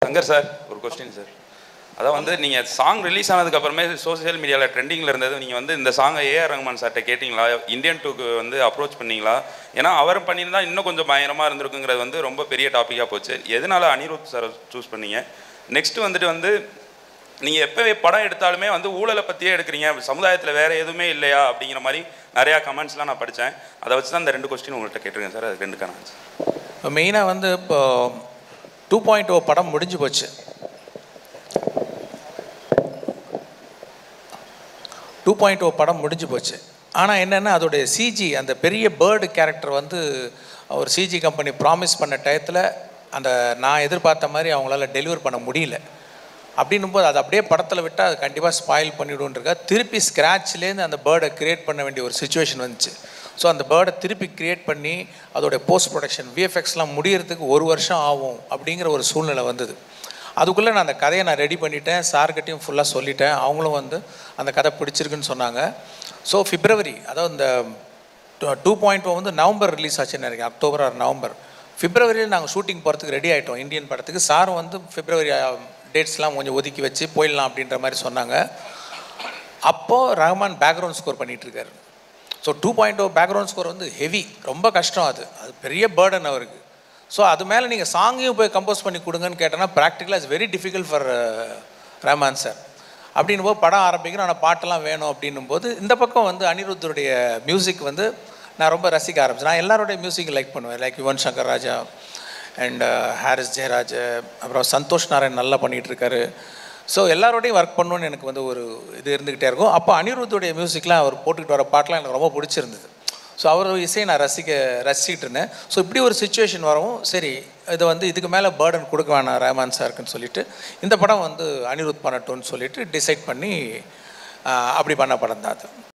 Shankar sir ஒரு question sir. அதான் வந்து நீங்கள் சாங் ரிலீஸ் ஆனதுக்கப்புறமே சோசியல் மீடியாவில் ட்ரெண்டிங்கில் இருந்தது. நீங்கள் வந்து இந்த சாங்கை ஏஆர் ரஹ்மான் சார்கிட்ட கேட்டிங்களா? இந்தியன் டூக்கு வந்து அப்ரோச் பண்ணிங்களா? ஏன்னா அவர் பண்ணியிருந்தால் இன்னும் கொஞ்சம் பயங்கரமாக இருந்திருக்குங்கிறது வந்து ரொம்ப பெரிய டாப்பிக்காக போச்சு. எதனால் அனிருத் சார் சூஸ் பண்ணீங்க? நெக்ஸ்ட்டு வந்து நீங்கள் எப்போவே படம் எடுத்தாலுமே வந்து ஊழலை பற்றியே எடுக்கிறீங்க, சமுதாயத்தில் வேறு எதுவுமே இல்லையா அப்படிங்கிற மாதிரி நிறையா கமெண்ட்ஸ்லாம் நான் படித்தேன். அதை வச்சு தான் இந்த 2 கொஸ்டின் உங்கள்கிட்ட கேட்டிருக்கேன் சார். அது 2க்கான ஆன்சர். மெயினாக வந்து இப்போ 2.0 படம் முடிஞ்சு போச்சு. 2.0 படம் முடிஞ்சு போச்சு. ஆனால் என்னென்னா அதோடைய சிஜி, அந்த பெரிய பேர்டு கேரக்டர் வந்து ஒரு சிஜி கம்பெனி ப்ராமிஸ் பண்ண டயத்தில் அந்த நான் எதிர்பார்த்த மாதிரி அவங்களால டெலிவர் பண்ண முடியல. அப்படின்னும் போது அது அப்படியே படத்தில் விட்டால் அது கண்டிப்பாக ஸ்பாயில் பண்ணிவிடுன்றக்கா திருப்பி ஸ்க்ராட்ச்லேருந்து அந்த பேர்டை க்ரியேட் பண்ண வேண்டிய ஒரு சுச்சுவேஷன் வந்துச்சு. ஸோ அந்த பேர்டை திருப்பி க்ரியேட் பண்ணி அதோடைய போஸ்ட் ப்ரொடக்ஷன் விஎஃப்எக்ஸ்லாம் முடியறதுக்கு 1 வருஷம் ஆகும் அப்படிங்கிற ஒரு சூழ்நிலை வந்தது. அதுக்குள்ளே நான் அந்த கதையை ரெடி பண்ணிட்டேன், சார்கிட்டையும் ஃபுல்லாக சொல்லிட்டேன். அவங்களும் வந்து அந்த கதை பிடிச்சிருக்குன்னு சொன்னாங்க. ஸோ பிப்ரவரி, அதாவது இந்த 2.0 வந்து நவம்பர் ரிலீஸ் ஆச்சுன்னு நினைக்கிறேன், அக்டோபர் ஆர் நவம்பர். பிப்ரவரியில் நாங்கள் ஷூட்டிங் போகிறதுக்கு ரெடி ஆகிட்டோம் இந்தியன் படத்துக்கு. சாரும் வந்து பிப்ரவரி டேட்ஸ்லாம் கொஞ்சம் ஒதுக்கி வச்சு போயிடலாம் அப்படின்ற மாதிரி சொன்னாங்க. அப்போது ரஹ்மான் பேக்ரவுண்ட் ஸ்கோர் பண்ணிகிட்ருக்காரு. ஸோ 2.0 பேக்ரவுண்ட் ஸ்கோர் வந்து ஹெவி, ரொம்ப கஷ்டம். அது பெரிய பேர்டன் அவருக்கு. ஸோ அது மேலே நீங்கள் சாங்கையும் போய் கம்போஸ் பண்ணி கொடுங்கன்னு கேட்டோன்னா ப்ராக்டிக்கலாக it's very difficult for Rahman sir. அப்படின்னும் போது படம் ஆரம்பிக்கணும், ஆனால் பாட்டெல்லாம் வேணும் அப்படின்னும் போது இந்த பக்கம் வந்து அனிருத்தருடைய மியூசிக் வந்து நான் ரொம்ப ரசிக்க ஆரம்பிச்சேன். நான் எல்லாருடைய மியூசிக் லைக் பண்ணுவேன், லைக் யுவன் சங்கர் ராஜா அண்ட் ஹாரிஸ் ஜெயராஜ், அப்புறம் சந்தோஷ் நாராயண் நல்லா பண்ணிகிட்ருக்காரு. ஸோ எல்லாரோடையும் ஒர்க் பண்ணணுன்னு எனக்கு வந்து ஒரு இது இருந்துக்கிட்டே இருக்கும். அப்போ அனிருத்துடைய மியூசிக்லாம் அவர் போட்டுக்கிட்டு வர பாட்டெலாம் எனக்கு ரொம்ப பிடிச்சிருந்தது. ஸோ அவர் இசையை நான் ரசிக்கிட்டு இருந்தேன். ஸோ இப்படி ஒரு சுச்சுவேஷன் வரவும் சரி இதை வந்து இதுக்கு மேலே பேர்டன் கொடுக்க வேணாம் ரஹ்மான் சாருக்குன்னு சொல்லிவிட்டு இந்த படம் வந்து அனிருத் பண்ணட்டும்னு சொல்லிவிட்டு டிசைட் பண்ணி அப்படி பண்ண படம் தான் அது.